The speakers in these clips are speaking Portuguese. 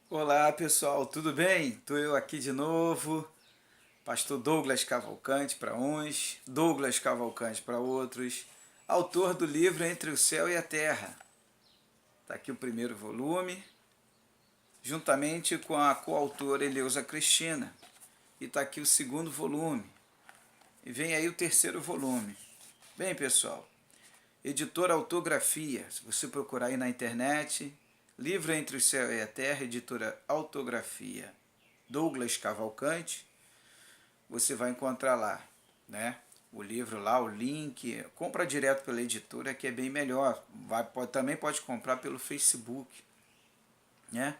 Olá pessoal, tudo bem? Estou eu aqui de novo, Pastor Douglas Cavalcante para uns, Douglas Cavalcante para outros, autor do livro Entre o Céu e a Terra. Está aqui o primeiro volume, juntamente com a coautora Eleusa Cristina. E está aqui o segundo volume. E vem aí o terceiro volume. Bem pessoal, editora Autografia, se você procurar aí na internet, livro Entre o Céu e a Terra, editora Autografia. Douglas Cavalcante, você vai encontrar lá, né? O livro lá, o link, compra direto pela editora que é bem melhor. Também pode comprar pelo Facebook, né?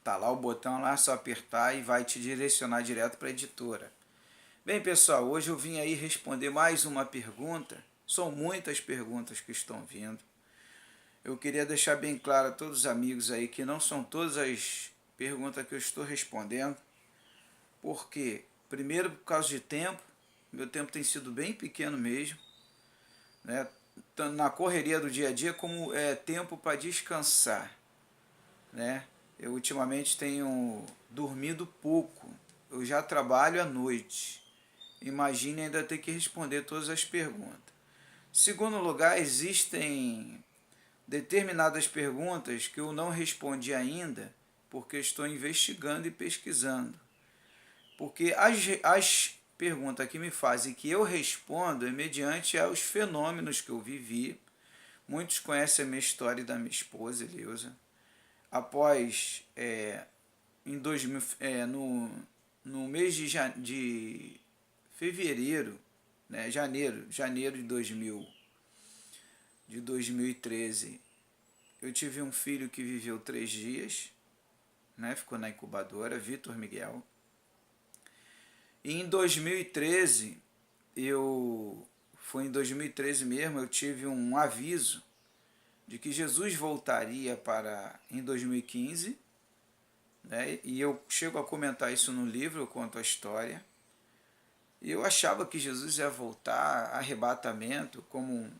Tá lá o botão lá, só apertar e vai te direcionar direto para a editora. Bem, pessoal, hoje eu vim aí responder mais uma pergunta. São muitas perguntas que estão vindo. Eu queria deixar bem claro a todos os amigos aí que não são todas as perguntas que eu estou respondendo, porque primeiro por causa de tempo, meu tempo tem sido bem pequeno mesmo, né? Na correria do dia a dia, como é tempo para descansar, né? Eu ultimamente tenho dormido pouco, eu já trabalho à noite. Imagine ainda ter que responder todas as perguntas. Segundo lugar, existem determinadas perguntas que eu não respondi ainda, porque estou investigando e pesquisando. Porque as perguntas que me fazem que eu respondo é mediante aos fenômenos que eu vivi. Muitos conhecem a minha história e da minha esposa, Eleusa. Após, em 2000, no mês de fevereiro, né, janeiro de 2013, eu tive um filho que viveu 3 dias, né, ficou na incubadora, Vitor Miguel. E em 2013, foi em 2013 mesmo, eu tive um aviso de que Jesus voltaria em 2015, né? E eu chego a comentar isso no livro, eu conto a história. E eu achava que Jesus ia voltar, arrebatamento, como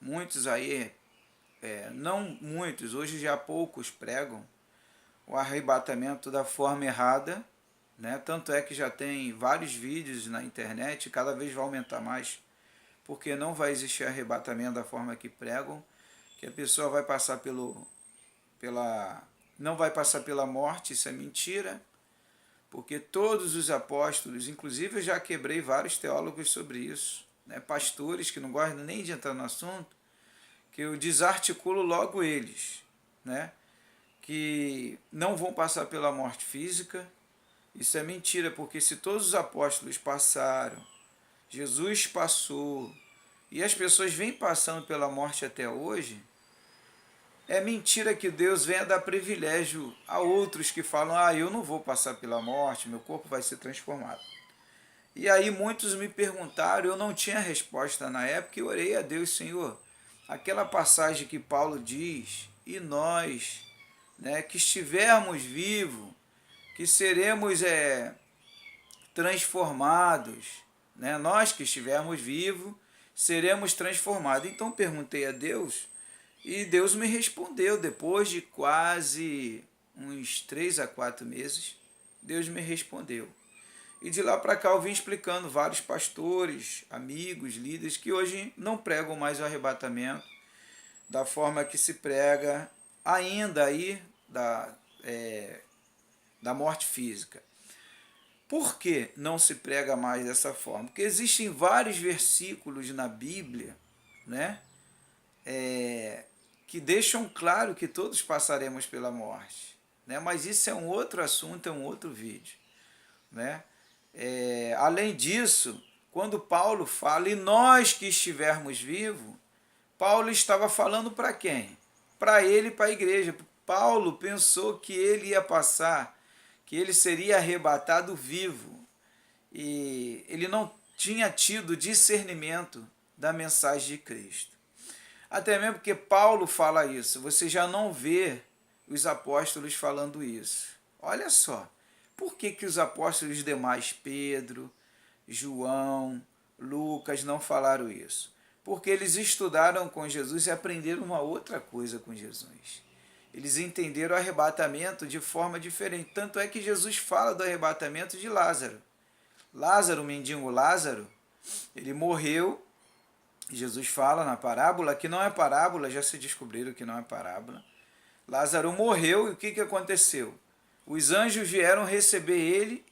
muitos aí, não muitos, hoje já poucos pregam o arrebatamento da forma errada, né? Tanto é que já tem vários vídeos na internet, cada vez vai aumentar mais, porque não vai existir arrebatamento da forma que pregam, que a pessoa vai passar não vai passar pela morte, isso é mentira, porque todos os apóstolos, inclusive eu já quebrei vários teólogos sobre isso, né? Pastores que não gostam nem de entrar no assunto, que eu desarticulo logo eles, né? Que não vão passar pela morte física. Isso é mentira, porque se todos os apóstolos passaram, Jesus passou, e as pessoas vêm passando pela morte até hoje, é mentira que Deus venha dar privilégio a outros que falam: ah, eu não vou passar pela morte, meu corpo vai ser transformado. E aí muitos me perguntaram, eu não tinha resposta na época, e orei a Deus: Senhor, aquela passagem que Paulo diz, e nós, né, que estivermos vivos, que seremos transformados, né? Nós que estivermos vivos, seremos transformados. Então perguntei a Deus e Deus me respondeu depois de quase uns 3 a 4 meses. Deus me respondeu. E de lá para cá eu vim explicando vários pastores, amigos, líderes que hoje não pregam mais o arrebatamento da forma que se prega ainda aí da morte física. Por que não se prega mais dessa forma? Porque existem vários versículos na Bíblia, né, que deixam claro que todos passaremos pela morte, né? Mas isso é um outro assunto, é um outro vídeo, né? Além disso, quando Paulo fala, e nós que estivermos vivos, Paulo estava falando para quem? Para ele e para a igreja. Paulo pensou que ele ia passar, que ele seria arrebatado vivo. E ele não tinha tido discernimento da mensagem de Cristo. Até mesmo porque Paulo fala isso, você já não vê os apóstolos falando isso. Olha só, por que os apóstolos demais, Pedro, João, Lucas, não falaram isso? Porque eles estudaram com Jesus e aprenderam uma outra coisa com Jesus. Eles entenderam o arrebatamento de forma diferente. Tanto é que Jesus fala do arrebatamento de Lázaro. Lázaro, o mendigo Lázaro, ele morreu. Jesus fala na parábola, que não é parábola, já se descobriram que não é parábola. Lázaro morreu e o que aconteceu? Os anjos vieram receber ele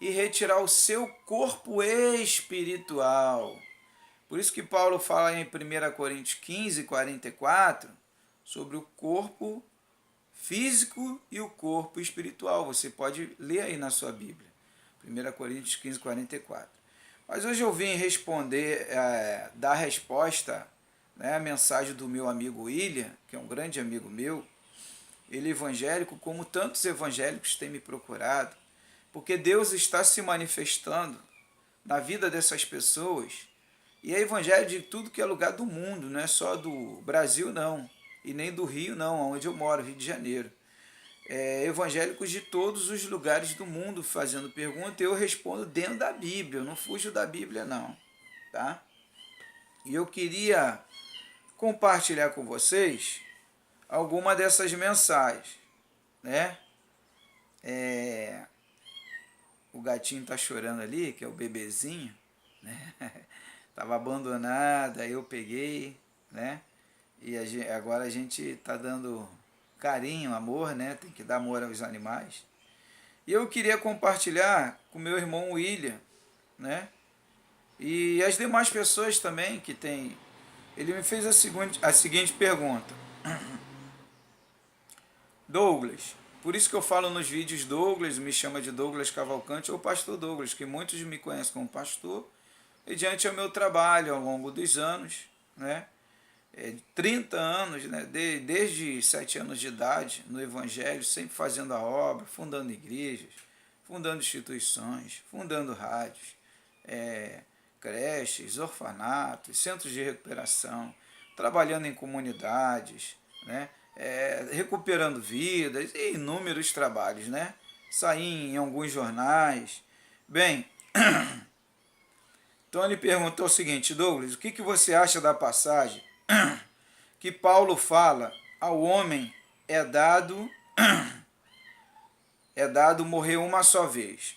e retirar o seu corpo espiritual. Por isso que Paulo fala em 1 Coríntios 15, 44, sobre o corpo físico e o corpo espiritual. Você pode ler aí na sua Bíblia. 1 Coríntios 15, 44. Mas hoje eu vim responder, dar resposta, né, à mensagem do meu amigo William, que é um grande amigo meu. Ele é evangélico, como tantos evangélicos têm me procurado, porque Deus está se manifestando na vida dessas pessoas. E é evangelho de tudo que é lugar do mundo, não é só do Brasil, não, e nem do Rio, não, onde eu moro, Rio de Janeiro. Evangélicos de todos os lugares do mundo fazendo pergunta, eu respondo dentro da Bíblia, eu não fujo da Bíblia, não. Tá? E eu queria compartilhar com vocês alguma dessas mensagens, né? O gatinho tá chorando ali, que é o bebezinho, né? Tava abandonado, aí eu peguei, né? E agora a gente tá dando carinho, amor, né? Tem que dar amor aos animais. E eu queria compartilhar com meu irmão William, né? E as demais pessoas também que tem. Ele me fez a seguinte pergunta: Douglas, por isso que eu falo nos vídeos Douglas, me chama de Douglas Cavalcante ou Pastor Douglas, que muitos me conhecem como pastor, mediante ao meu trabalho ao longo dos anos, né? 30 anos, né? Desde 7 anos de idade no Evangelho, sempre fazendo a obra, fundando igrejas, fundando instituições, fundando rádios, creches, orfanatos, centros de recuperação, trabalhando em comunidades, né? Recuperando vidas e inúmeros trabalhos, né? Saí em alguns jornais. Bem, então ele perguntou o seguinte: Douglas, o que você acha da passagem que Paulo fala: ao homem é dado morrer uma só vez.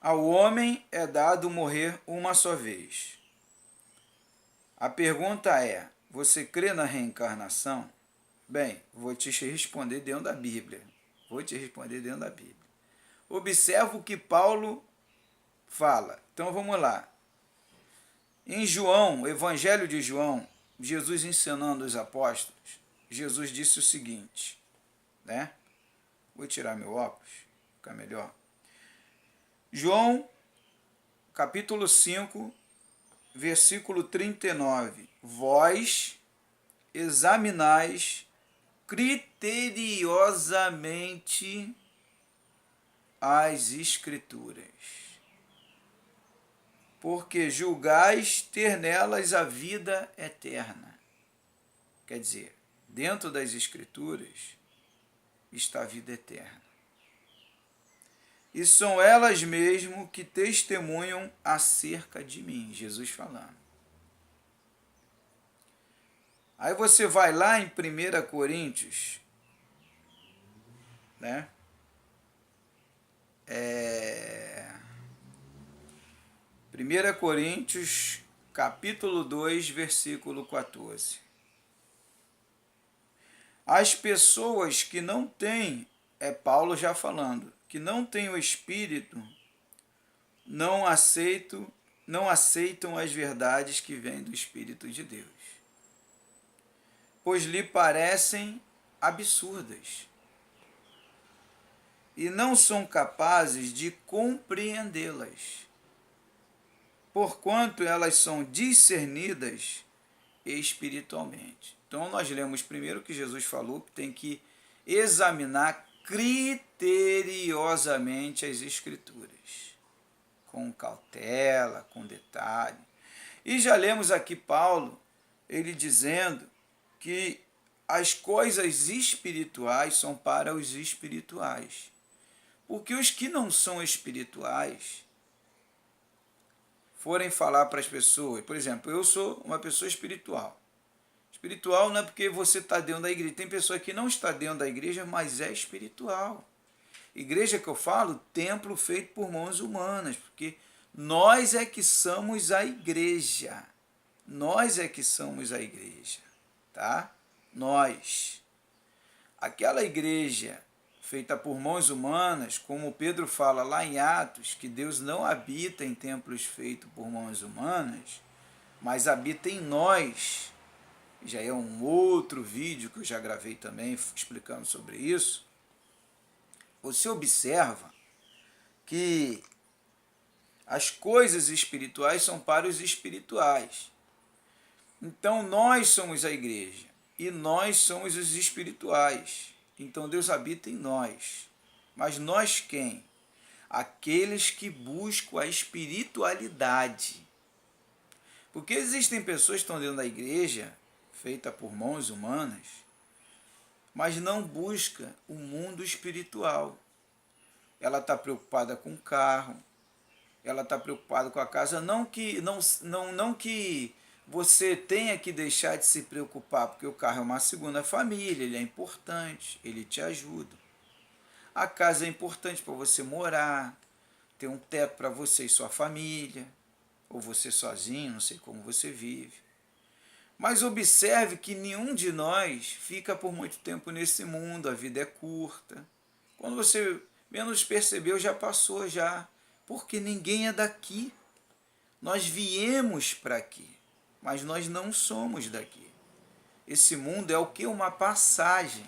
Ao homem é dado morrer uma só vez. A pergunta é: você crê na reencarnação? Bem, vou te responder dentro da Bíblia. Observa o que Paulo fala. Então vamos lá. Em João, Evangelho de João, Jesus ensinando os apóstolos, Jesus disse o seguinte, né? Vou tirar meu óculos, ficar melhor. João, capítulo 5, versículo 39. Vós examinais criteriosamente as Escrituras, porque julgais ter nelas a vida eterna. Quer dizer, dentro das Escrituras está a vida eterna. E são elas mesmo que testemunham acerca de mim, Jesus falando. Aí você vai lá em 1 Coríntios, né? 1 Coríntios, capítulo 2, versículo 14. As pessoas que não têm, Paulo já falando, que não têm o Espírito, não aceitam as verdades que vêm do Espírito de Deus, pois lhe parecem absurdas e não são capazes de compreendê-las, porquanto elas são discernidas espiritualmente. Então nós lemos primeiro que Jesus falou que tem que examinar criteriosamente as Escrituras, com cautela, com detalhe. E já lemos aqui Paulo, ele dizendo que as coisas espirituais são para os espirituais. Porque os que não são espirituais forem falar para as pessoas, por exemplo, eu sou uma pessoa espiritual. As Espiritual não é porque você está dentro da igreja. Tem pessoa que não está dentro da igreja, mas é espiritual. Igreja que eu falo, templo feito por mãos humanas, porque nós é que somos a igreja. Nós é que somos a igreja, tá? Nós. Aquela igreja feita por mãos humanas, como Pedro fala lá em Atos, que Deus não habita em templos feitos por mãos humanas, mas habita em nós. Já é um outro vídeo que eu já gravei também explicando sobre isso. Você observa que as coisas espirituais são para os espirituais. Então nós somos a igreja e nós somos os espirituais. Então Deus habita em nós. Mas nós quem? Aqueles que buscam a espiritualidade. Porque existem pessoas que estão dentro da igreja, feita por mãos humanas, mas não busca o mundo espiritual. Ela está preocupada com o carro, ela está preocupada com a casa. Não que você tenha que deixar de se preocupar, porque o carro é uma segunda família, ele é importante, ele te ajuda. A casa é importante para você morar, ter um teto para você e sua família, ou você sozinho, não sei como você vive. Mas observe que nenhum de nós fica por muito tempo nesse mundo, a vida é curta. Quando você menos percebeu, já passou já, porque ninguém é daqui. Nós viemos para aqui, mas nós não somos daqui. Esse mundo é o que? Uma passagem.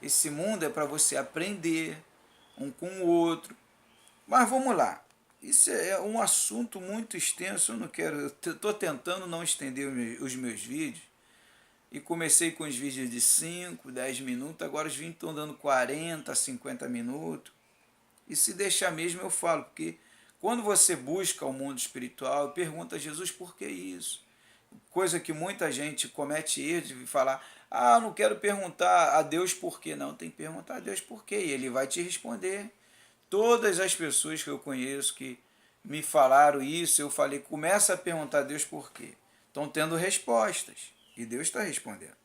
Esse mundo é para você aprender um com o outro. Mas vamos lá. Isso é um assunto muito extenso, eu não quero, eu estou tentando não estender os meus vídeos, e comecei com os vídeos de 5, 10 minutos, agora os vídeos estão dando 40, 50 minutos, e se deixar mesmo eu falo, porque quando você busca o mundo espiritual, pergunta a Jesus por que isso, coisa que muita gente comete erro de falar, não quero perguntar a Deus por quê, não, tem que perguntar a Deus por quê, e Ele vai te responder. Todas as pessoas que eu conheço que me falaram isso, eu falei, começa a perguntar a Deus por quê. Estão tendo respostas. E Deus está respondendo.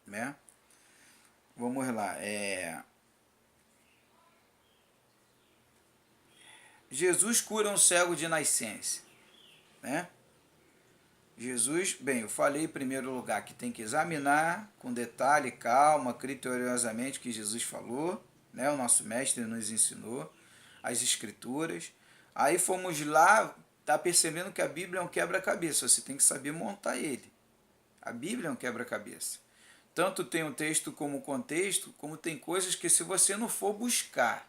Né? Vamos lá. Jesus cura um cego de nascença. Né? Jesus, bem, eu falei em primeiro lugar que tem que examinar com detalhe, calma, criteriosamente o que Jesus falou. Né? O nosso mestre nos ensinou as escrituras. Aí fomos lá, está percebendo que a Bíblia é um quebra-cabeça, você tem que saber montar ele. A Bíblia é um quebra-cabeça. Tanto tem o texto como o contexto, como tem coisas que se você não for buscar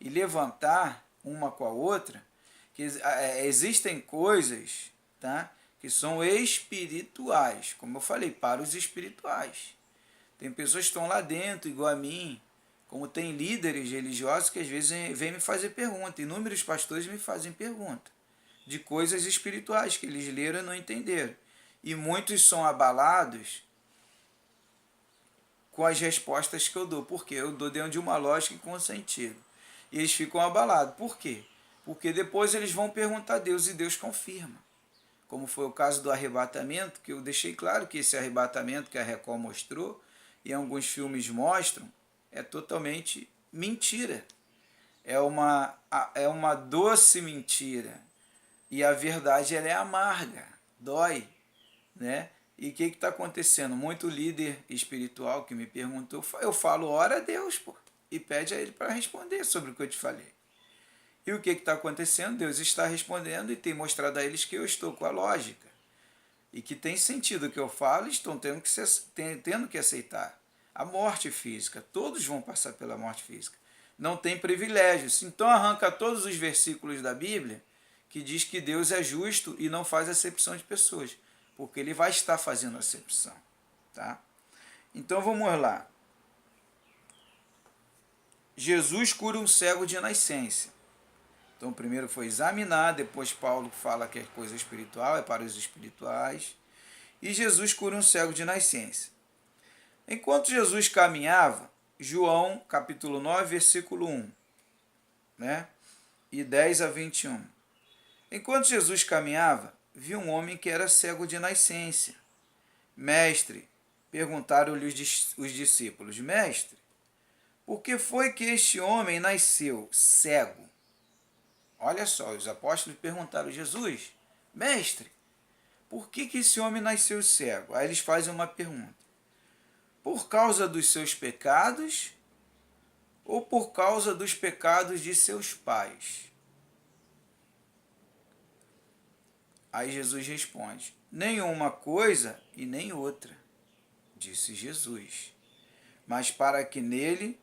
e levantar uma com a outra, que existem coisas, tá, que são espirituais, como eu falei, para os espirituais. Tem pessoas que estão lá dentro, igual a mim, como tem líderes religiosos que às vezes vêm me fazer pergunta. Inúmeros pastores me fazem pergunta de coisas espirituais que eles leram e não entenderam. E muitos são abalados com as respostas que eu dou. Por quê? Eu dou dentro de uma lógica e com sentido. E eles ficam abalados. Por quê? Porque depois eles vão perguntar a Deus e Deus confirma. Como foi o caso do arrebatamento, que eu deixei claro que esse arrebatamento que a Record mostrou, e alguns filmes mostram, é totalmente mentira. É uma doce mentira. E a verdade ela é amarga, dói. Né? E o que está acontecendo? Muito líder espiritual que me perguntou, eu falo, ora a Deus, pô, e pede a Ele para responder sobre o que eu te falei. E o que está acontecendo? Deus está respondendo e tem mostrado a eles que eu estou com a lógica. E que tem sentido o que eu falo e estão tendo que aceitar. A morte física, todos vão passar pela morte física. Não tem privilégios. Então arranca todos os versículos da Bíblia que diz que Deus é justo e não faz acepção de pessoas. Porque Ele vai estar fazendo acepção. Tá? Então vamos lá. Jesus cura um cego de nascença. Então primeiro foi examinar, depois Paulo fala que é coisa espiritual, é para os espirituais. E Jesus cura um cego de nascença. Enquanto Jesus caminhava, João capítulo 9, versículo 1, né? E 10 a 21. Enquanto Jesus caminhava, viu um homem que era cego de nascença. Mestre, perguntaram-lhe os discípulos, Mestre, por que foi que este homem nasceu cego? Olha só, os apóstolos perguntaram a Jesus, Mestre, por que esse homem nasceu cego? Aí eles fazem uma pergunta, por causa dos seus pecados ou por causa dos pecados de seus pais? Aí Jesus responde, nenhuma coisa e nem outra, disse Jesus, mas para que nele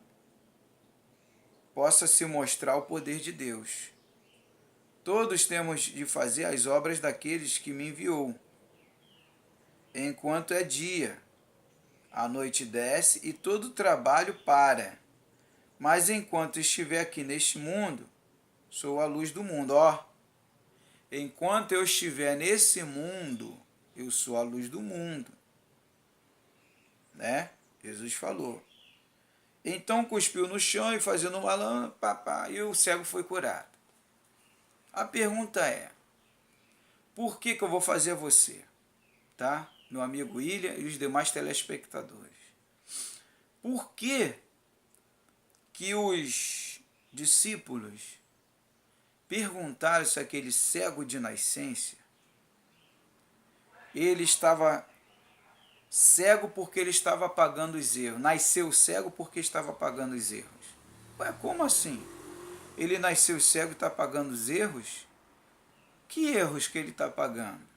possa se mostrar o poder de Deus. Todos temos de fazer as obras daqueles que me enviou. Enquanto é dia, a noite desce e todo o trabalho para. Mas enquanto estiver aqui neste mundo, sou a luz do mundo. Enquanto eu estiver nesse mundo, eu sou a luz do mundo. Né? Jesus falou. Então cuspiu no chão e fazendo uma lã, e o cego foi curado. A pergunta é, por que eu vou fazer a você? Tá? Meu amigo William e os demais telespectadores. Por que os discípulos perguntaram se aquele cego de nascença, ele estava cego porque ele estava apagando os erros. Nasceu cego porque estava apagando os erros. Ué, como assim? Ele nasceu cego e está apagando os erros? Que erros que ele está apagando?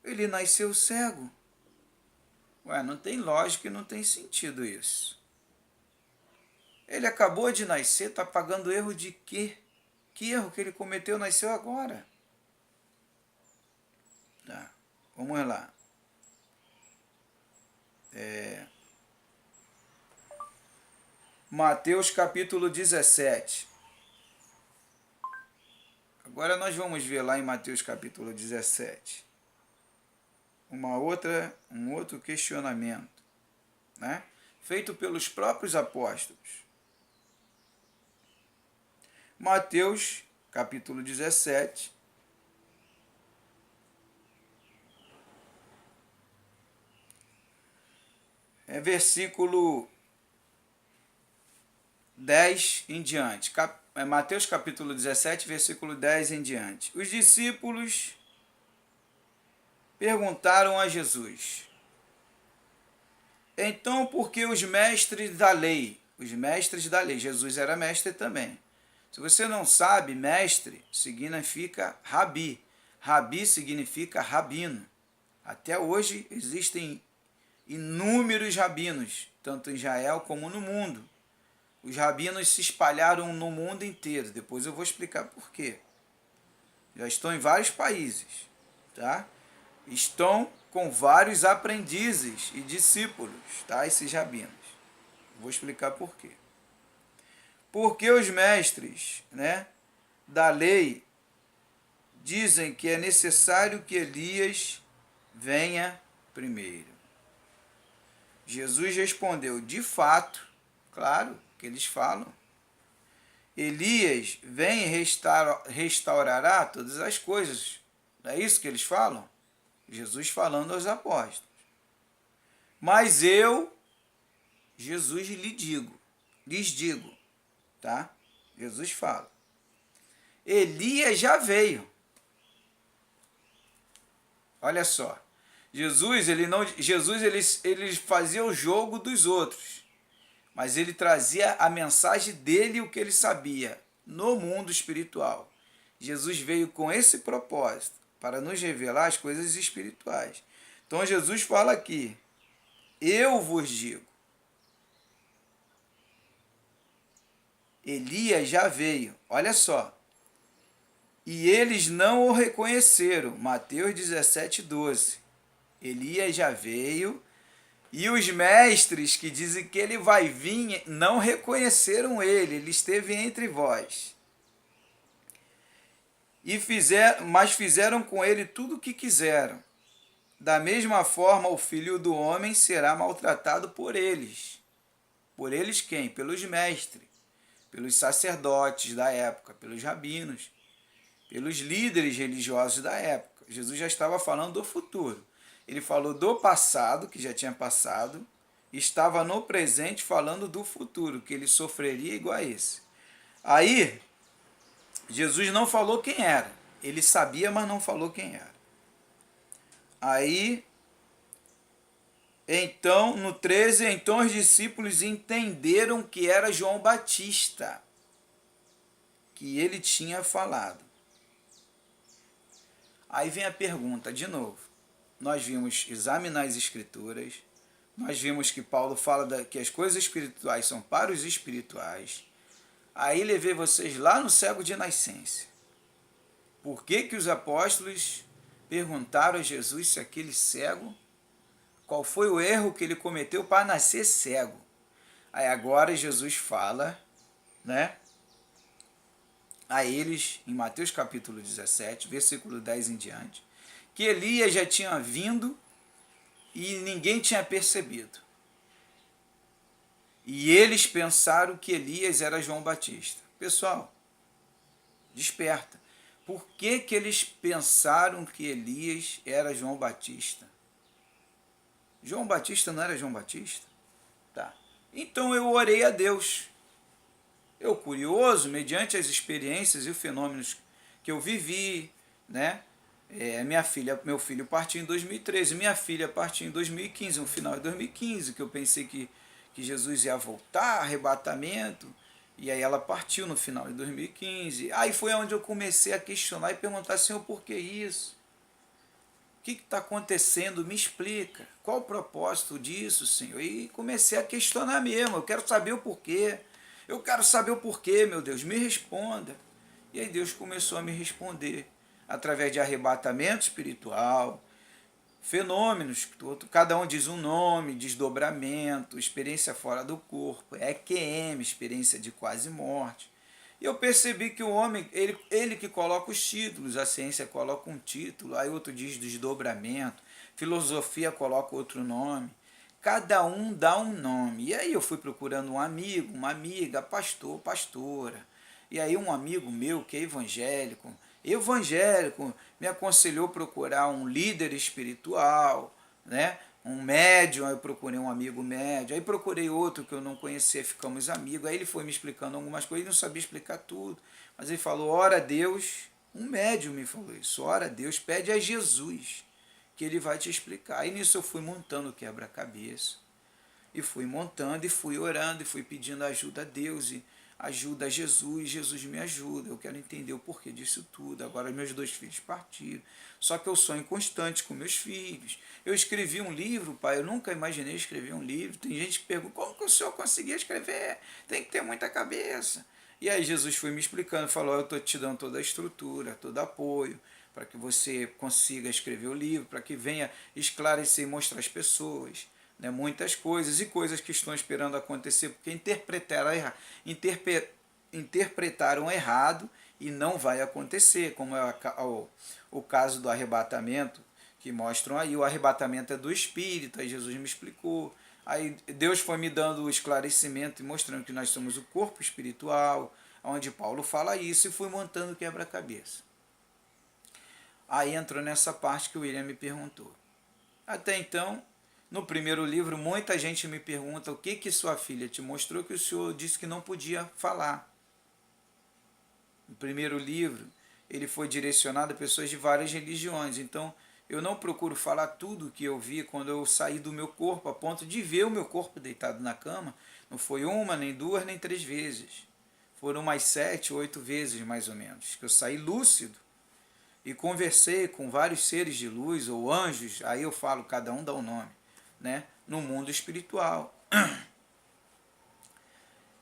Ele nasceu cego. Ué, não tem lógica e não tem sentido isso. Ele acabou de nascer, está apagando erro de quê? Que erro que ele cometeu nasceu agora? Tá, vamos lá. Mateus capítulo 17. Agora nós vamos ver lá em Mateus capítulo 17 um outro questionamento, né? Feito pelos próprios apóstolos. Mateus capítulo 17, versículo 10 em diante. Mateus capítulo 17, versículo 10 em diante. Os discípulos perguntaram a Jesus, então por que os mestres da lei, Jesus era mestre também. Se você não sabe, mestre significa rabi. Rabi significa rabino. Até hoje existem inúmeros rabinos, tanto em Israel como no mundo. Os rabinos se espalharam no mundo inteiro. Depois eu vou explicar por quê. Já estão em vários países, tá? Estão com vários aprendizes e discípulos, tá? Esses rabinos. Vou explicar por quê. Porque os mestres, né, da lei dizem que é necessário que Elias venha primeiro. Jesus respondeu, de fato, claro que eles falam, Elias vem e restaurará todas as coisas. Não é isso que eles falam? Jesus falando aos apóstolos. Mas eu, Jesus lhes digo, tá? Jesus fala. Elias já veio. Olha só. Ele fazia o jogo dos outros, mas ele trazia a mensagem dele, o que ele sabia no mundo espiritual. Jesus veio com esse propósito, para nos revelar as coisas espirituais. Então Jesus fala aqui, eu vos digo, Elias já veio, olha só, e eles não o reconheceram, Mateus 17, 12. Elias já veio, e os mestres que dizem que ele vai vir não reconheceram ele esteve entre vós. Mas fizeram com ele tudo o que quiseram. Da mesma forma, o Filho do Homem será maltratado por eles. Por eles quem? Pelos mestres, pelos sacerdotes da época, pelos rabinos, pelos líderes religiosos da época. Jesus já estava falando do futuro. Ele falou do passado, que já tinha passado, e estava no presente falando do futuro, que ele sofreria igual a esse. Aí, Jesus não falou quem era. Ele sabia, mas não falou quem era. Aí, então, no 13, então os discípulos entenderam que era João Batista, que ele tinha falado. Aí vem a pergunta, de novo. Nós vimos examinar as escrituras, nós vimos que Paulo fala que as coisas espirituais são para os espirituais. Aí levei vocês lá no cego de nascença. Por que que os apóstolos perguntaram a Jesus se aquele cego, qual foi o erro que ele cometeu para nascer cego? Aí agora Jesus fala, né, a eles, em Mateus capítulo 17, versículo 10 em diante, que Elias já tinha vindo e ninguém tinha percebido. E eles pensaram que Elias era João Batista. Pessoal, desperta. Por que que eles pensaram que Elias era João Batista? João Batista não era João Batista? Tá. Então eu orei a Deus. Eu, curioso, mediante as experiências e os fenômenos que eu vivi, né? Meu filho partiu em 2013, minha filha partiu em 2015, no final de 2015, que eu pensei que Jesus ia voltar, arrebatamento, e aí ela partiu no final de 2015. Aí foi onde eu comecei a questionar e perguntar, Senhor, por que isso? O que está acontecendo? Me explica. Qual o propósito disso, Senhor? E comecei a questionar mesmo, eu quero saber o porquê. Eu quero saber o porquê, meu Deus, me responda. E aí Deus começou a me responder através de arrebatamento espiritual, fenômenos, cada um diz um nome, desdobramento, experiência fora do corpo, EQM, experiência de quase morte. E eu percebi que o homem, ele que coloca os títulos, a ciência coloca um título, aí outro diz desdobramento, filosofia coloca outro nome. Cada um dá um nome. E aí eu fui procurando um amigo, uma amiga, pastor, pastora. E aí um amigo meu que é evangélico, me aconselhou a procurar um líder espiritual, né? Um médium, aí eu procurei um amigo médium, aí procurei outro que eu não conhecia, ficamos amigos, aí ele foi me explicando algumas coisas, ele não sabia explicar tudo, mas ele falou, ora a Deus, um médium me falou isso, ora a Deus, pede a Jesus, que ele vai te explicar. Aí nisso eu fui montando o quebra-cabeça, e fui montando, e fui orando, e fui pedindo ajuda a Deus, e ajuda a Jesus, Jesus me ajuda, eu quero entender o porquê disso tudo. Agora meus 2 filhos partiram, só que eu sonho constante com meus filhos. Eu escrevi um livro, pai, eu nunca imaginei escrever um livro. Tem gente que pergunta, como que o senhor conseguia escrever? Tem que ter muita cabeça. E aí Jesus foi me explicando, falou, eu estou te dando toda a estrutura, todo apoio, para que você consiga escrever o livro, para que venha esclarecer e mostrar às pessoas, né, muitas coisas e coisas que estão esperando acontecer, porque interpretaram errado e não vai acontecer, como é o caso do arrebatamento, que mostram aí, o arrebatamento é do Espírito, aí Jesus me explicou, aí Deus foi me dando o esclarecimento e mostrando que nós somos o corpo espiritual, onde Paulo fala isso, e fui montando o quebra-cabeça. Aí entrou nessa parte que o William me perguntou. Até então, no primeiro livro, muita gente me pergunta o que sua filha te mostrou que o senhor disse que não podia falar. No primeiro livro, ele foi direcionado a pessoas de várias religiões, então eu não procuro falar tudo o que eu vi quando eu saí do meu corpo, a ponto de ver o meu corpo deitado na cama. Não foi uma, nem duas, nem 3 vezes. Foram umas 7, 8 vezes, mais ou menos, que eu saí lúcido e conversei com vários seres de luz ou anjos, aí eu falo, cada um dá um nome, né? No mundo espiritual.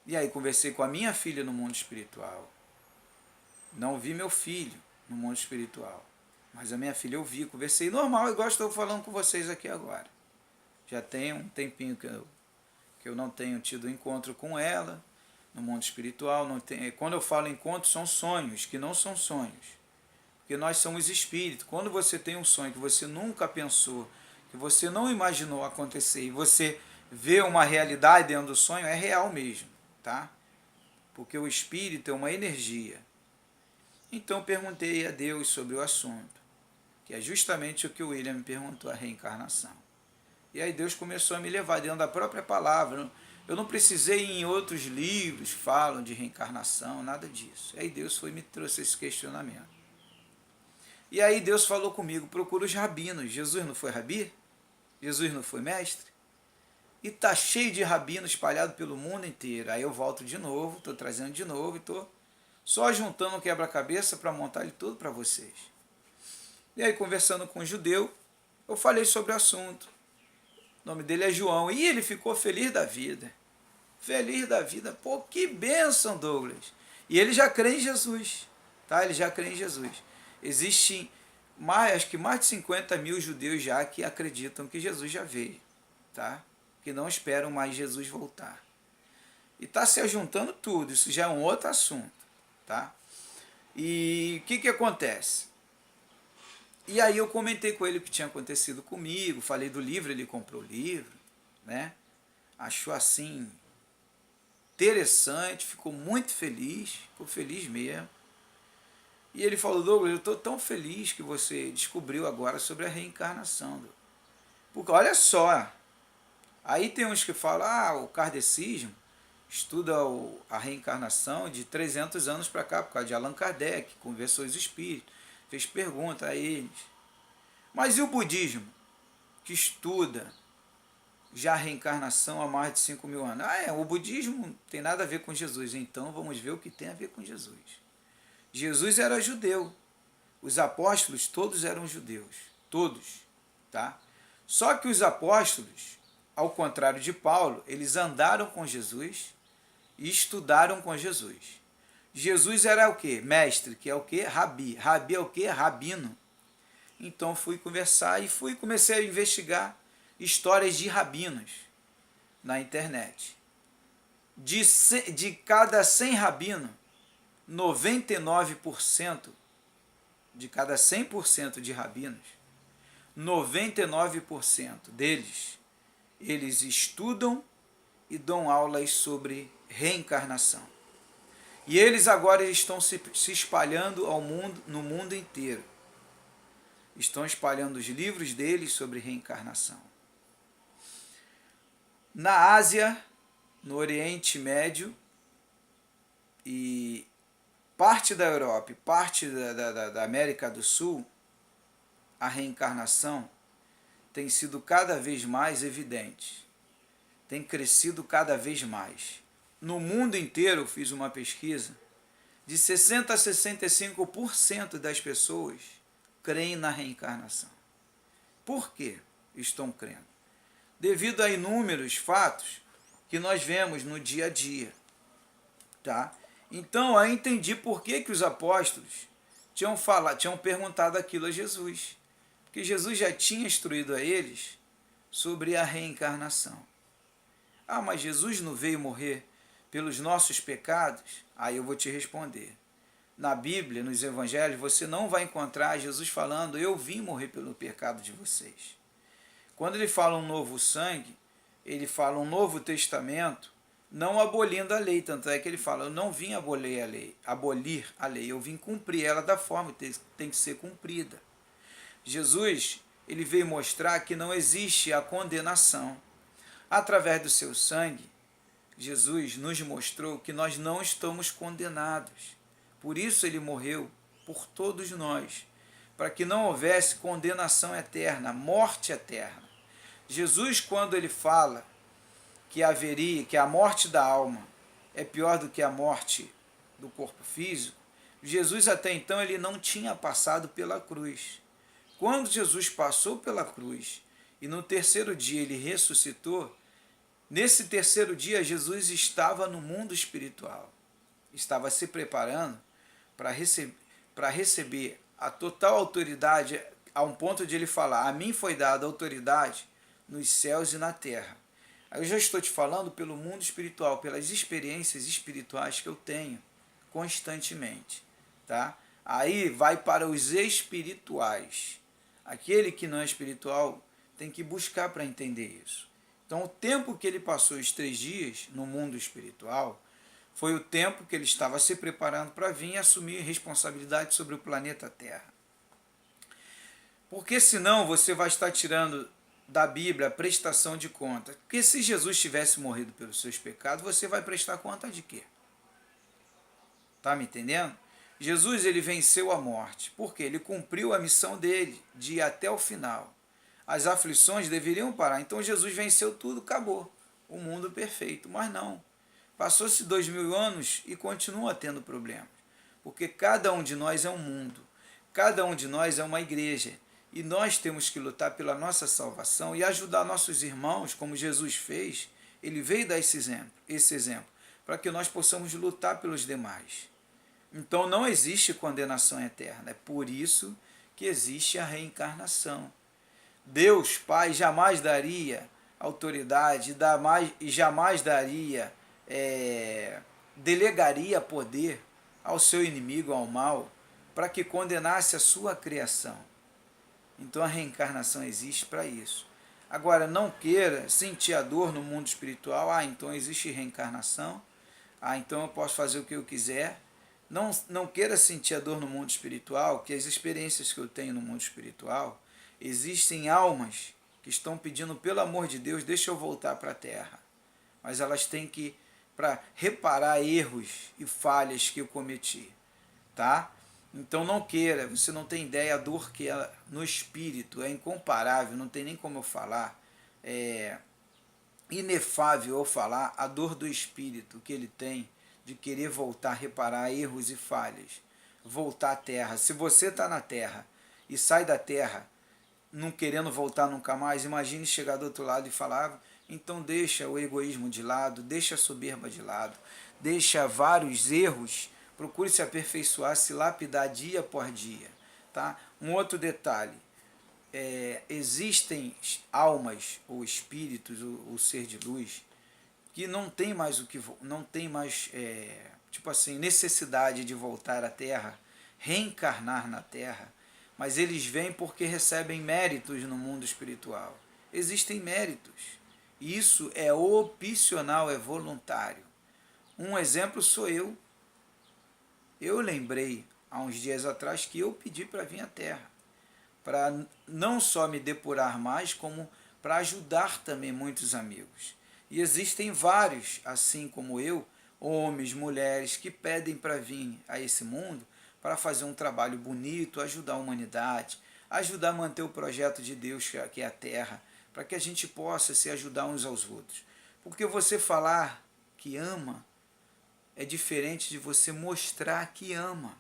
E aí conversei com a minha filha no mundo espiritual. Não vi meu filho no mundo espiritual, mas a minha filha eu vi, conversei normal, igual estou falando com vocês aqui agora. Já tem um tempinho que eu não tenho tido encontro com ela no mundo espiritual. Não tem, quando eu falo encontro, são sonhos, que não são sonhos. Porque nós somos espíritos. Quando você tem um sonho que você nunca pensou, que você não imaginou acontecer, e você vê uma realidade dentro do sonho, é real mesmo, tá? Porque o espírito é uma energia. Então perguntei a Deus sobre o assunto. que é justamente o que o William me perguntou, a reencarnação. E aí Deus começou a me levar dentro da própria palavra. Eu não precisei ir em outros livros falam de reencarnação, nada disso. Aí Deus foi e me trouxe esse questionamento. E aí Deus falou comigo, procura os rabinos. Jesus não foi rabi? Jesus não foi mestre? E está cheio de rabinos espalhado pelo mundo inteiro. Aí eu volto de novo, estou trazendo de novo e estou só juntando um quebra-cabeça para montar ele tudo para vocês. E aí, conversando com um judeu, eu falei sobre o assunto. O nome dele é João. E ele ficou feliz da vida. Feliz da vida. Pô, que bênção, Douglas. E ele já crê em Jesus. Tá? Ele já crê em Jesus. Existem acho que mais de 50 mil judeus já que acreditam que Jesus já veio. Tá? Que não esperam mais Jesus voltar. E está se ajuntando tudo. Isso já é um outro assunto. Tá? E o que acontece? E aí eu comentei com ele o que tinha acontecido comigo, falei do livro, ele comprou o livro, né? Achou assim interessante, ficou muito feliz, ficou feliz mesmo. E ele falou, Douglas, eu estou tão feliz que você descobriu agora sobre a reencarnação. Douglas. Porque olha só, aí tem uns que falam, o kardecismo estuda a reencarnação de 300 anos para cá, por causa de Allan Kardec, conversou os espíritos, fez pergunta a eles. Mas e o budismo, que estuda já a reencarnação há mais de 5 mil anos? O budismo não tem nada a ver com Jesus, então vamos ver o que tem a ver com Jesus. Jesus era judeu, os apóstolos todos eram judeus, todos, tá? Só que os apóstolos, ao contrário de Paulo, eles andaram com Jesus e estudaram com Jesus. Jesus era o quê? Mestre, que é o quê? Rabi. Rabi é o quê? Rabino. Então fui conversar e comecei a investigar histórias de rabinos na internet. De cada 100 rabinos, 99%, de cada 100% de rabinos, 99% deles, eles estudam e dão aulas sobre reencarnação. E eles agora estão se espalhando no mundo inteiro. Estão espalhando os livros deles sobre reencarnação. Na Ásia, no Oriente Médio e parte da Europa e parte da América do Sul, a reencarnação tem sido cada vez mais evidente. Tem crescido cada vez mais. No mundo inteiro, eu fiz uma pesquisa, de 60% a 65% das pessoas creem na reencarnação. Por que estão crendo? Devido a inúmeros fatos que nós vemos no dia a dia. Tá? Então, eu entendi por que os apóstolos tinham perguntado aquilo a Jesus. Porque Jesus já tinha instruído a eles sobre a reencarnação. Mas Jesus não veio morrer pelos nossos pecados? Aí eu vou te responder. Na Bíblia, nos Evangelhos, você não vai encontrar Jesus falando, eu vim morrer pelo pecado de vocês. Quando ele fala um novo sangue, ele fala um novo testamento, não abolindo a lei, tanto é que ele fala, eu não vim abolir a lei, eu vim cumprir ela da forma que tem que ser cumprida. Jesus, ele veio mostrar que não existe a condenação. Através do seu sangue, Jesus nos mostrou que nós não estamos condenados. Por isso ele morreu por todos nós, para que não houvesse condenação eterna, morte eterna. Jesus, quando ele fala que a morte da alma é pior do que a morte do corpo físico, Jesus até então ele não tinha passado pela cruz. Quando Jesus passou pela cruz e no terceiro dia ele ressuscitou, nesse terceiro dia, Jesus estava no mundo espiritual, estava se preparando para receber a total autoridade, a um ponto de ele falar, a mim foi dada autoridade nos céus e na terra. Aí eu já estou te falando pelo mundo espiritual, pelas experiências espirituais que eu tenho constantemente. Tá? Aí vai para os espirituais. Aquele que não é espiritual tem que buscar para entender isso. Então, o tempo que ele passou, os 3 dias, no mundo espiritual, foi o tempo que ele estava se preparando para vir e assumir responsabilidade sobre o planeta Terra. Porque senão você vai estar tirando da Bíblia a prestação de conta. Porque se Jesus tivesse morrido pelos seus pecados, você vai prestar conta de quê? Tá me entendendo? Jesus, ele venceu a morte, porque ele cumpriu a missão dele, de ir até o final. As aflições deveriam parar. Então Jesus venceu tudo, acabou. O mundo perfeito. Mas não. Passou-se 2000 anos e continua tendo problemas. Porque cada um de nós é um mundo. Cada um de nós é uma igreja. E nós temos que lutar pela nossa salvação e ajudar nossos irmãos, como Jesus fez. Ele veio dar esse exemplo, para que nós possamos lutar pelos demais. Então não existe condenação eterna. É por isso que existe a reencarnação. Deus, Pai, jamais daria autoridade e jamais daria, delegaria poder ao seu inimigo, ao mal, para que condenasse a sua criação. Então a reencarnação existe para isso. Agora, não queira sentir a dor no mundo espiritual. Então existe reencarnação. Então eu posso fazer o que eu quiser. Não queira sentir a dor no mundo espiritual, que as experiências que eu tenho no mundo espiritual, existem almas que estão pedindo, pelo amor de Deus, deixa eu voltar para a Terra. Mas elas têm que, para reparar erros e falhas que eu cometi. Tá? Então não queira, você não tem ideia a dor que é no espírito, é incomparável, não tem nem como eu falar, é inefável eu falar a dor do espírito que ele tem de querer voltar, reparar erros e falhas, voltar à Terra. Se você está na Terra e sai da Terra não querendo voltar nunca mais, imagine chegar do outro lado e falar, então deixa o egoísmo de lado, deixa a soberba de lado, deixa vários erros, procure se aperfeiçoar, se lapidar dia após dia. Tá? Um outro detalhe, existem almas ou espíritos, o ser de luz, que não tem mais não tem mais tipo assim, necessidade de voltar à Terra, reencarnar na Terra, mas eles vêm porque recebem méritos no mundo espiritual. Existem méritos. Isso é opcional, é voluntário. Um exemplo sou eu. Eu lembrei há uns dias atrás que eu pedi para vir à Terra, para não só me depurar mais, como para ajudar também muitos amigos. E existem vários, assim como eu, homens, mulheres, que pedem para vir a esse mundo para fazer um trabalho bonito, ajudar a humanidade, ajudar a manter o projeto de Deus, que é a Terra, para que a gente possa se ajudar uns aos outros. Porque você falar que ama é diferente de você mostrar que ama.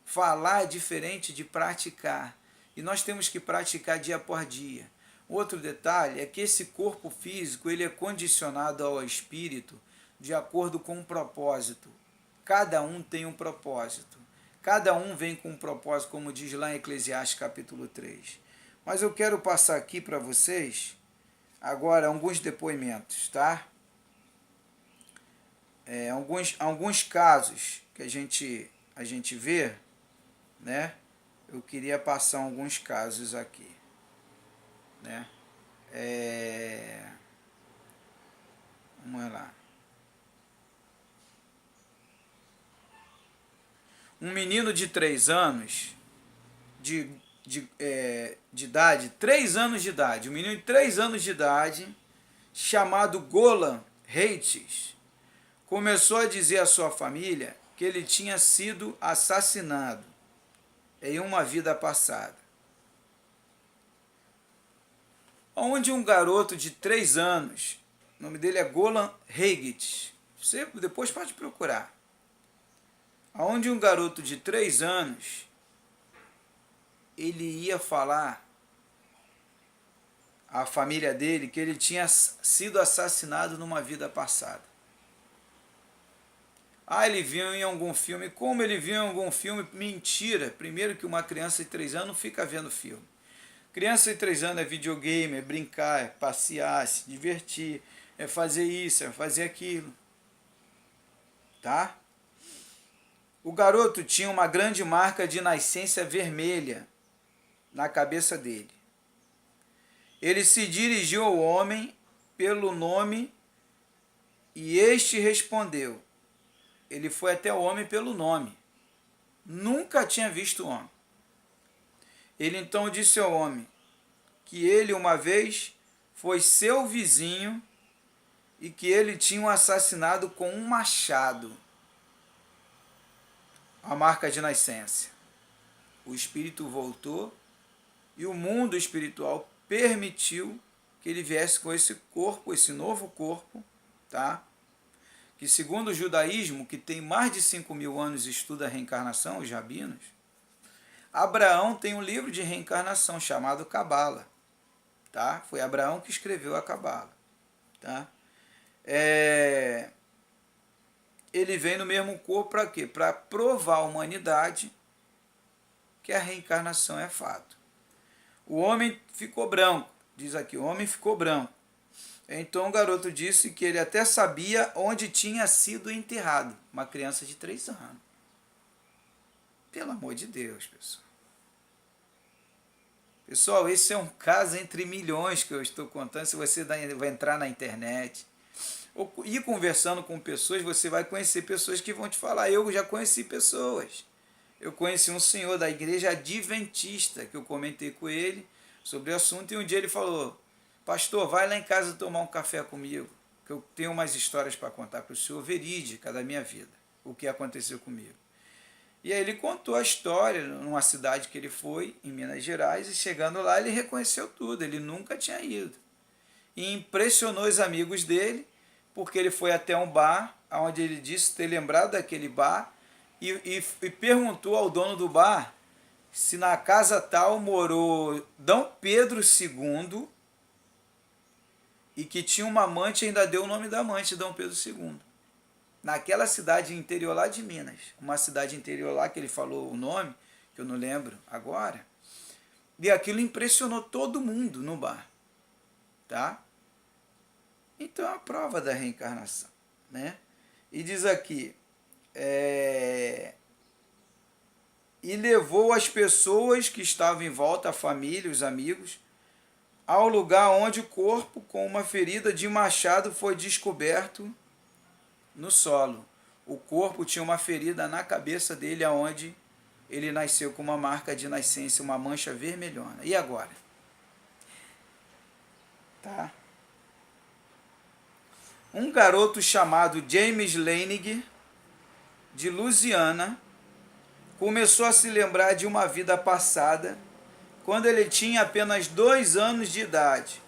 Falar é diferente de praticar. E nós temos que praticar dia por dia. Outro detalhe é que esse corpo físico ele é condicionado ao espírito de acordo com um propósito. Cada um tem um propósito. Cada um vem com um propósito, como diz lá em Eclesiastes capítulo 3. Mas eu quero passar aqui para vocês agora alguns depoimentos, tá? Alguns casos que a gente vê, né? Eu queria passar alguns casos aqui, né? Vamos lá. Um menino de 3 anos de idade, 3 anos de idade, um menino de 3 anos de idade, chamado Golan Heites, começou a dizer à sua família que ele tinha sido assassinado em uma vida passada. Onde um garoto de 3 anos, o nome dele é Golan Heites, você depois pode procurar, onde um garoto de 3 anos, ele ia falar à família dele que ele tinha sido assassinado numa vida passada. Ele viu em algum filme. Como ele viu em algum filme? Mentira. Primeiro que uma criança de 3 anos não fica vendo filme. Criança de 3 anos é videogame, é brincar, é passear, se divertir, é fazer isso, é fazer aquilo. Tá? O garoto tinha uma grande marca de nascença vermelha na cabeça dele. Ele se dirigiu ao homem pelo nome e este respondeu. Ele foi até o homem pelo nome. Nunca tinha visto o homem. Ele então disse ao homem que ele uma vez foi seu vizinho e que ele tinha o assassinado com um machado, a marca de nascença. O espírito voltou e o mundo espiritual permitiu que ele viesse com esse corpo, esse novo corpo, tá? Que segundo o judaísmo, que tem mais de 5.000 anos e estuda a reencarnação, os rabinos, Abraão tem um livro de reencarnação chamado Cabala, tá? Foi Abraão que escreveu a Cabala, tá? Ele vem no mesmo corpo para quê? Para provar à humanidade que a reencarnação é fato. O homem ficou branco, diz aqui, o homem ficou branco. Então o garoto disse que ele até sabia onde tinha sido enterrado, uma criança de 3 anos. Pelo amor de Deus, pessoal. Pessoal, esse é um caso entre milhões que eu estou contando. Se você vai entrar na internet ou ir conversando com pessoas, você vai conhecer pessoas que vão te falar. Eu já conheci pessoas. Eu conheci um senhor da igreja adventista, que eu comentei com ele sobre o assunto, e um dia ele falou: pastor, vai lá em casa tomar um café comigo, que eu tenho umas histórias para contar para o senhor, verídica da minha vida, o que aconteceu comigo. E aí ele contou a história numa cidade que ele foi, em Minas Gerais, e chegando lá ele reconheceu tudo, ele nunca tinha ido. E impressionou os amigos dele, porque ele foi até um bar, onde ele disse ter lembrado daquele bar, e perguntou ao dono do bar se na casa tal morou D. Pedro II e que tinha uma amante, ainda deu o nome da amante, D. Pedro II. Naquela cidade interior lá de Minas, uma cidade interior lá que ele falou o nome, que eu não lembro agora, e aquilo impressionou todo mundo no bar, tá? Então é a prova da reencarnação, né? E diz aqui, e levou as pessoas que estavam em volta, a família, os amigos, ao lugar onde o corpo com uma ferida de machado foi descoberto no solo. O corpo tinha uma ferida na cabeça dele, aonde ele nasceu com uma marca de nascença, uma mancha vermelhona. E agora? Tá? Um garoto chamado James Leinig, de Louisiana, começou a se lembrar de uma vida passada quando ele tinha apenas 2 anos de idade.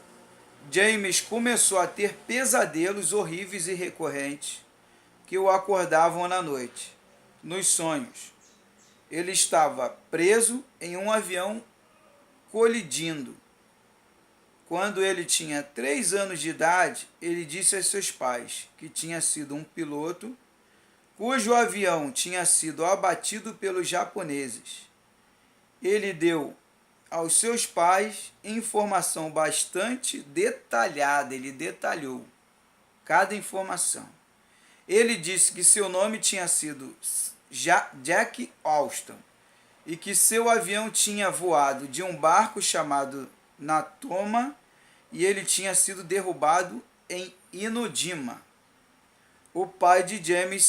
James começou a ter pesadelos horríveis e recorrentes que o acordavam na noite. Nos sonhos, ele estava preso em um avião colidindo. Quando ele tinha 3 anos de idade, ele disse a seus pais que tinha sido um piloto cujo avião tinha sido abatido pelos japoneses. Ele deu aos seus pais informação bastante detalhada, ele detalhou cada informação. Ele disse que seu nome tinha sido Jack Austin e que seu avião tinha voado de um barco chamado Natoma e ele tinha sido derrubado em Inojima. O pai de James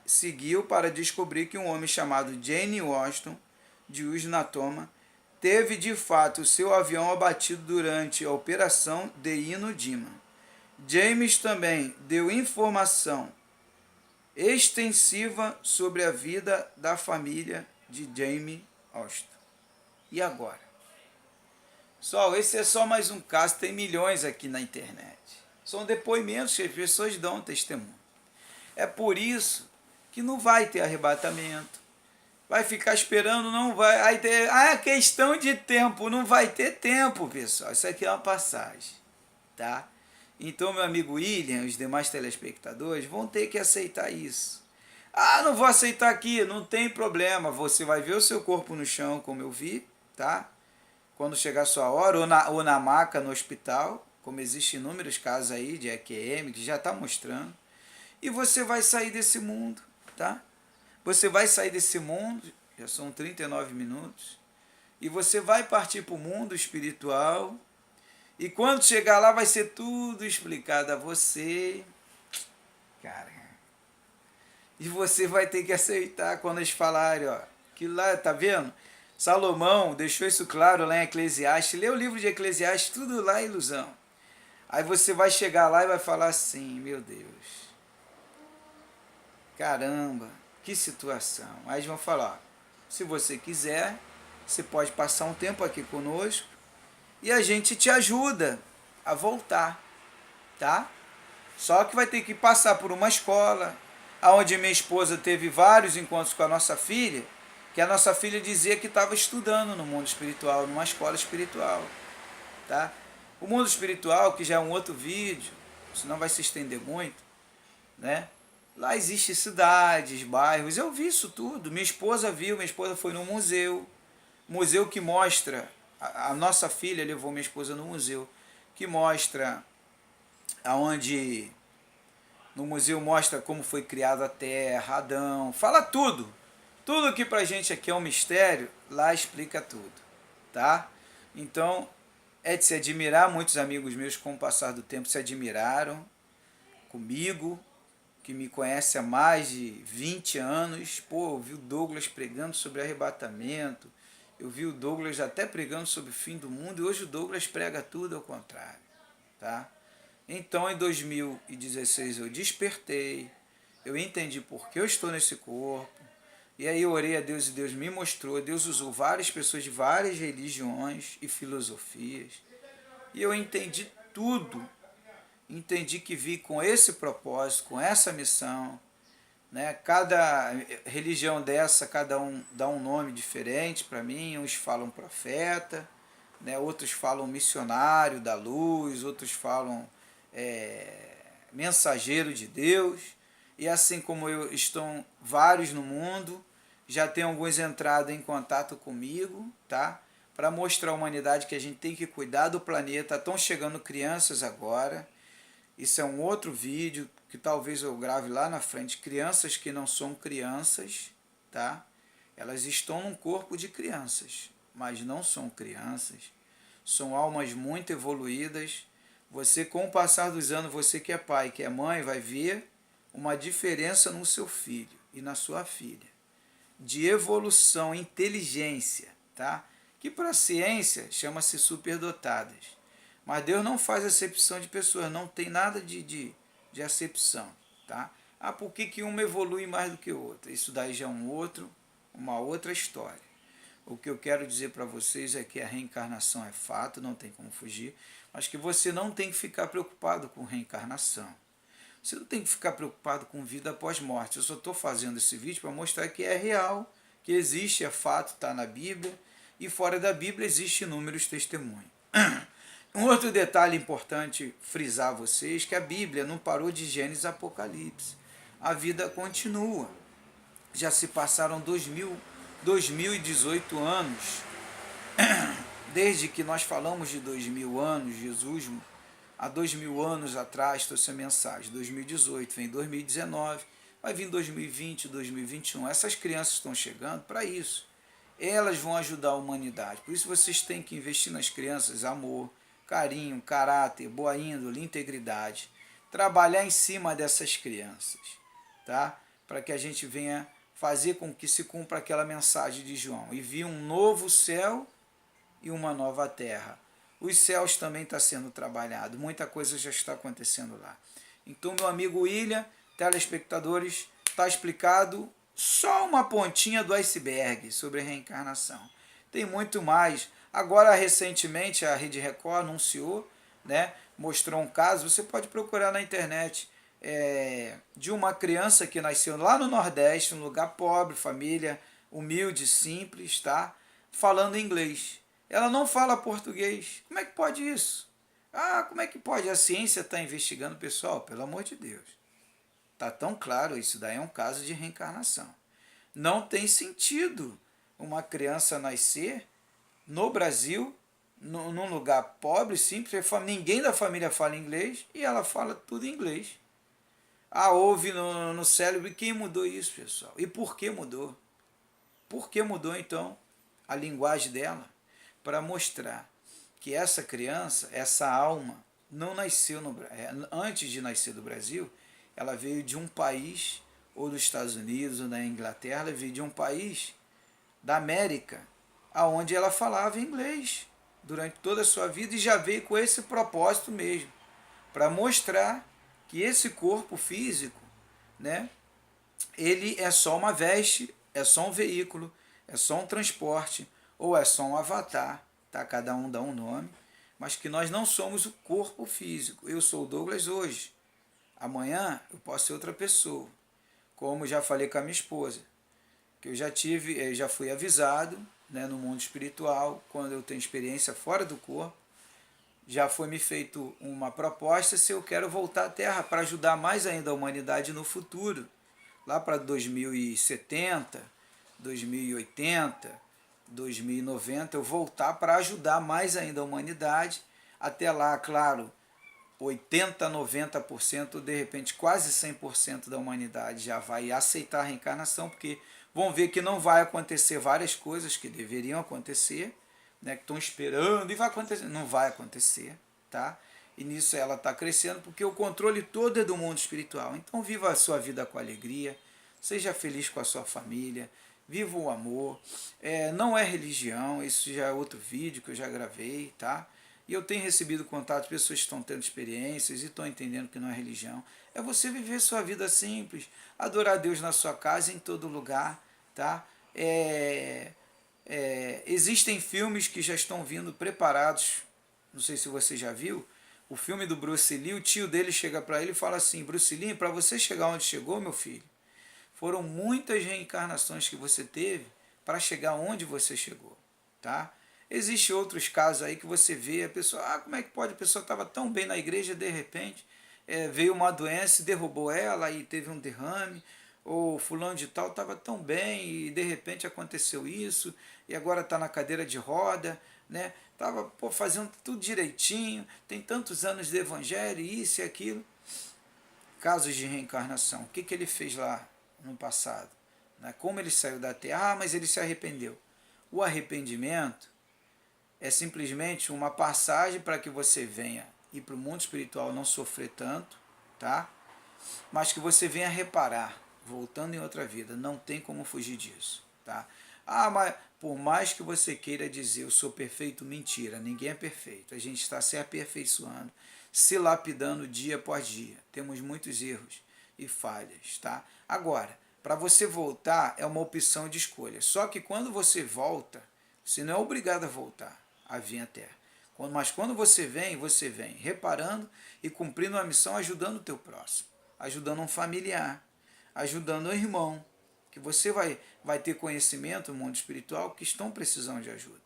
seguiu para descobrir que um homem chamado Jane Washington, de Natoma, teve de fato seu avião abatido durante a operação de Inojima. James também deu informação extensiva sobre a vida da família de James Austin. E agora? Pessoal, esse é só mais um caso, tem milhões aqui na internet. São depoimentos que as pessoas dão testemunho. É por isso que não vai ter arrebatamento. Vai ficar esperando, não vai. Aí ter, questão de tempo, não vai ter tempo, pessoal. Isso aqui é uma passagem, tá? Então, meu amigo William e os demais telespectadores vão ter que aceitar isso. Não vou aceitar aqui, não tem problema. Você vai ver o seu corpo no chão, como eu vi, tá? Quando chegar a sua hora, ou na maca, no hospital, como existem inúmeros casos aí de EQM, que já está mostrando. E você vai sair desse mundo, tá? Você vai sair desse mundo, já são 39 minutos, e você vai partir para o mundo espiritual, e quando chegar lá vai ser tudo explicado a você, cara. E você vai ter que aceitar quando eles falarem, ó, que lá, tá vendo? Salomão deixou isso claro lá em Eclesiastes. Lê o livro de Eclesiastes, tudo lá é ilusão. Aí você vai chegar lá e vai falar assim, meu Deus, caramba, que situação. Aí eles vão falar, se você quiser, você pode passar um tempo aqui conosco e a gente te ajuda a voltar, tá? Só que vai ter que passar por uma escola, onde minha esposa teve vários encontros com a nossa filha, que a nossa filha dizia que estava estudando no mundo espiritual, numa escola espiritual, tá? O mundo espiritual, que já é um outro vídeo, senão vai se estender muito, né? Lá existem cidades, bairros, eu vi isso tudo, minha esposa viu, minha esposa foi no museu que mostra, a nossa filha levou minha esposa no museu, que mostra aonde no museu mostra como foi criada a Terra, Adão, fala tudo. Tudo que pra gente aqui é um mistério, lá explica tudo, tá? Então, é de se admirar, muitos amigos meus com o passar do tempo se admiraram comigo, que me conhece há mais de 20 anos. Pô, eu vi o Douglas pregando sobre arrebatamento, eu vi o Douglas até pregando sobre o fim do mundo, e hoje o Douglas prega tudo ao contrário, tá? Então, em 2016 eu despertei, eu entendi por que eu estou nesse corpo, e aí eu orei a Deus e Deus me mostrou, Deus usou várias pessoas de várias religiões e filosofias, e eu entendi tudo, entendi que vi com esse propósito, com essa missão, né? Cada religião dessa, cada um dá um nome diferente para mim, uns falam profeta, né? Outros falam missionário da luz, outros falam mensageiro de Deus, e assim como eu, estão vários no mundo, já tem alguns entrado em contato comigo, tá? Para mostrar à humanidade que a gente tem que cuidar do planeta. Estão chegando crianças agora, isso é um outro vídeo que talvez eu grave lá na frente, crianças que não são crianças, tá? Elas estão num corpo de crianças, mas não são crianças, são almas muito evoluídas. Você, com o passar dos anos, você que é pai, que é mãe, vai ver uma diferença no seu filho e na sua filha, de evolução, inteligência, tá? Que para a ciência chama-se superdotadas. Mas Deus não faz acepção de pessoas, não tem nada de acepção, tá? Ah, por que uma evolui mais do que outra? Isso daí já é uma outra história. O que eu quero dizer para vocês é que a reencarnação é fato, não tem como fugir, mas que você não tem que ficar preocupado com reencarnação. Você não tem que ficar preocupado com vida após morte. Eu só estou fazendo esse vídeo para mostrar que é real, que existe, é fato, está na Bíblia, e fora da Bíblia existem inúmeros testemunhos. Um outro detalhe importante frisar a vocês, que a Bíblia não parou de Gênesis a Apocalipse. A vida continua. Já se passaram 2018 anos, desde que nós falamos de 2000 anos, Jesus, há 2000 anos atrás trouxe a mensagem, 2018, vem 2019, vai vir 2020, 2021, essas crianças estão chegando para isso, elas vão ajudar a humanidade, por isso vocês têm que investir nas crianças, amor, carinho, caráter, boa índole, integridade, trabalhar em cima dessas crianças, tá? Para que a gente venha fazer com que se cumpra aquela mensagem de João, e vi um novo céu e uma nova terra. Os céus também está sendo trabalhado, muita coisa já está acontecendo lá. Então, meu amigo William, telespectadores, está explicado só uma pontinha do iceberg sobre a reencarnação. Tem muito mais. Agora, recentemente, a Rede Record anunciou, né, mostrou um caso, você pode procurar na internet, de uma criança que nasceu lá no Nordeste, um lugar pobre, família humilde, simples, tá? Falando inglês. Ela não fala português. Como é que pode isso? Ah, como é que pode? A ciência está investigando, pessoal, pelo amor de Deus. Está tão claro, isso daí é um caso de reencarnação. Não tem sentido uma criança nascer no Brasil, num lugar pobre, simples, ninguém da família fala inglês e ela fala tudo em inglês. Ah, houve no cérebro. E quem mudou isso, pessoal? E por que mudou? Por que mudou, então, a linguagem dela? Para mostrar que essa criança, essa alma, não nasceu antes de nascer do Brasil, ela veio de um país, ou dos Estados Unidos, ou da Inglaterra, ela veio de um país da América, aonde ela falava inglês durante toda a sua vida e já veio com esse propósito mesmo, para mostrar que esse corpo físico, né, ele é só uma veste, é só um veículo, é só um transporte, ou é só um avatar, tá? Cada um dá um nome, mas que nós não somos o corpo físico. Eu sou o Douglas hoje, amanhã eu posso ser outra pessoa, como já falei com a minha esposa, que já fui avisado, né, no mundo espiritual, quando eu tenho experiência fora do corpo, já foi me feito uma proposta se eu quero voltar à Terra para ajudar mais ainda a humanidade no futuro, lá para 2070, 2080, 2090, eu voltar para ajudar mais ainda a humanidade. Até lá, claro, 80, 90%, de repente quase 100% da humanidade já vai aceitar a reencarnação, porque vão ver que não vai acontecer várias coisas que deveriam acontecer, né, que estão esperando e vai acontecer. Não vai acontecer, tá? E nisso ela está crescendo, porque o controle todo é do mundo espiritual. Então viva a sua vida com alegria, seja feliz com a sua família, viva o amor. Não é religião, isso já é outro vídeo que eu já gravei, tá? E eu tenho recebido contato de pessoas que estão tendo experiências e estão entendendo que não é religião. É você viver sua vida simples, adorar a Deus na sua casa, em todo lugar, tá? Existem filmes que já estão vindo preparados, não sei se você já viu, o filme do Bruce Lee, o tio dele chega para ele e fala assim: Bruce Lee, para você chegar onde chegou, meu filho, foram muitas reencarnações que você teve para chegar onde você chegou, tá? Existem outros casos aí que você vê a pessoa, como é que pode? A pessoa estava tão bem na igreja, de repente veio uma doença e derrubou ela e teve um derrame, ou fulano de tal estava tão bem e de repente aconteceu isso e agora está na cadeira de roda, né? Estava fazendo tudo direitinho, tem tantos anos de evangelho, isso e aquilo. Casos de reencarnação, o que ele fez lá no passado? Né? Como ele saiu da terra? Mas ele se arrependeu. O arrependimento é simplesmente uma passagem para que você venha ir para o mundo espiritual, não sofrer tanto, tá? Mas que você venha reparar, voltando em outra vida, não tem como fugir disso, tá? Mas por mais que você queira dizer eu sou perfeito, mentira, ninguém é perfeito, a gente está se aperfeiçoando, se lapidando dia após dia, temos muitos erros e falhas, tá? Agora, para você voltar é uma opção de escolha, só que quando você volta, você não é obrigado a voltar, a vir à Terra. Mas quando você vem reparando e cumprindo uma missão, ajudando o teu próximo, ajudando um familiar, ajudando um irmão, que você vai ter conhecimento no mundo espiritual que estão precisando de ajuda.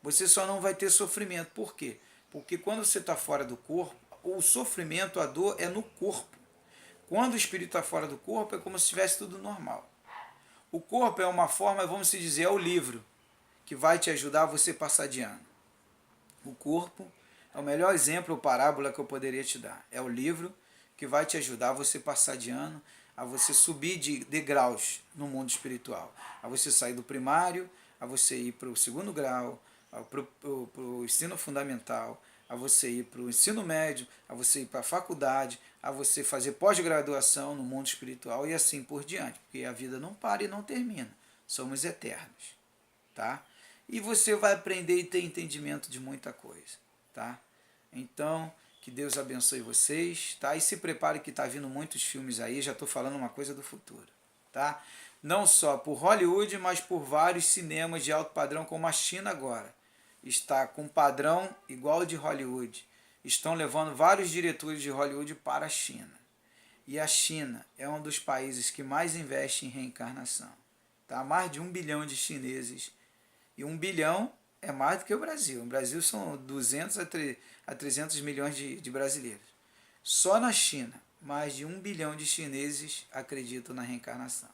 Você só não vai ter sofrimento. Por quê? Porque quando você está fora do corpo, o sofrimento, a dor é no corpo. Quando o espírito está fora do corpo, é como se estivesse tudo normal. O corpo é uma forma, vamos dizer, é o livro que vai te ajudar a você passar de ano. O corpo é o melhor exemplo ou parábola que eu poderia te dar. É o livro que vai te ajudar a você passar de ano, a você subir de degraus no mundo espiritual. A você sair do primário, a você ir para o segundo grau, para o ensino fundamental, a você ir para o ensino médio, a você ir para a faculdade, a você fazer pós-graduação no mundo espiritual e assim por diante. Porque a vida não para e não termina. Somos eternos, tá? E você vai aprender e ter entendimento de muita coisa, tá? Então, que Deus abençoe vocês, tá? E se prepare que está vindo muitos filmes aí, já estou falando uma coisa do futuro, tá? Não só por Hollywood, mas por vários cinemas de alto padrão, como a China agora. Está com padrão igual de Hollywood. Estão levando vários diretores de Hollywood para a China. E a China é um dos países que mais investe em reencarnação, tá? Mais de 1 bilhão de chineses. E 1 bilhão é mais do que o Brasil. O Brasil são 200 a 300 milhões de brasileiros. Só na China, mais de 1 bilhão de chineses acreditam na reencarnação.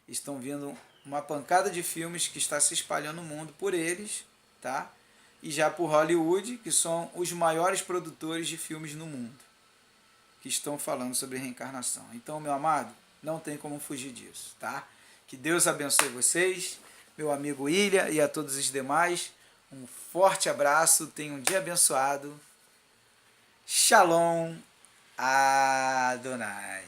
Estão vindo uma pancada de filmes que está se espalhando no mundo por eles, tá? E já por Hollywood, que são os maiores produtores de filmes no mundo, que estão falando sobre reencarnação. Então, meu amado, não tem como fugir disso, tá? Que Deus abençoe vocês, meu amigo Ilha e a todos os demais. Um forte abraço, tenha um dia abençoado. Shalom Adonai.